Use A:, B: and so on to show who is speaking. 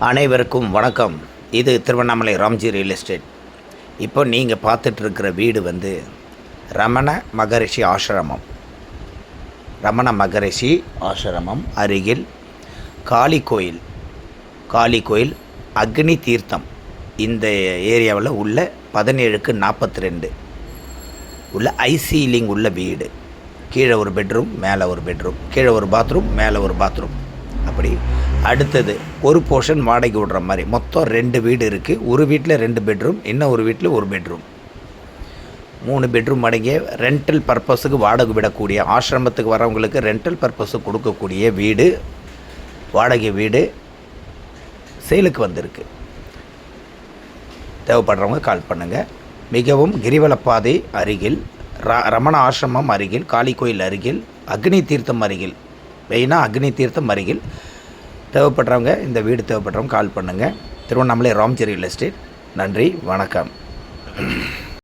A: அனைவருக்கும் வணக்கம். இது திருவண்ணாமலை ராம்ஜி ரியல் எஸ்டேட். இப்போ நீங்கள் பார்த்துட்ருக்கிற வீடு வந்து ரமண மகரிஷி ஆசிரமம். ரமண மகரிஷி ஆசிரமம் அருகில் காளி கோயில் அக்னி தீர்த்தம் இந்த ஏரியாவில் உள்ள 17/42 உள்ள ஐசீலிங் உள்ள வீடு. கீழே ஒரு பெட்ரூம், மேலே ஒரு பெட்ரூம், கீழே ஒரு பாத்ரூம், மேலே ஒரு பாத்ரூம். அப்படி அடுத்தது ஒரு போர்ஷன் வாடகை விடுற மாதிரி மொத்தம் 2 வீடு இருக்குது. ஒரு வீட்டில் 2 பெட்ரூம், இன்னும் ஒரு வீட்டில் ஒரு பெட்ரூம், 3 பெட்ரூம் அடங்கிய ரெண்டல் பர்பஸுக்கு வாடகை விடக்கூடிய, ஆசிரமத்துக்கு வரவங்களுக்கு ரெண்டல் பர்பஸுக்கு கொடுக்கக்கூடிய வீடு, வாடகை வீடு சேலுக்கு வந்திருக்கு. தேவைப்படுறவங்க கால் பண்ணுங்கள். மிகவும் கிரிவலப்பாதை அருகில், ரமண ஆசிரமம் அருகில், காளி கோயில் அருகில், அக்னி தீர்த்தம் அருகில், மெயினாக அக்னி தீர்த்தம் அருகில். தேவைப்படுறவங்க, இந்த வீடு தேவைப்படுறவங்க கால் பண்ணுங்கள். Tiruvannamalai Ramji real estate. நன்றி, வணக்கம்.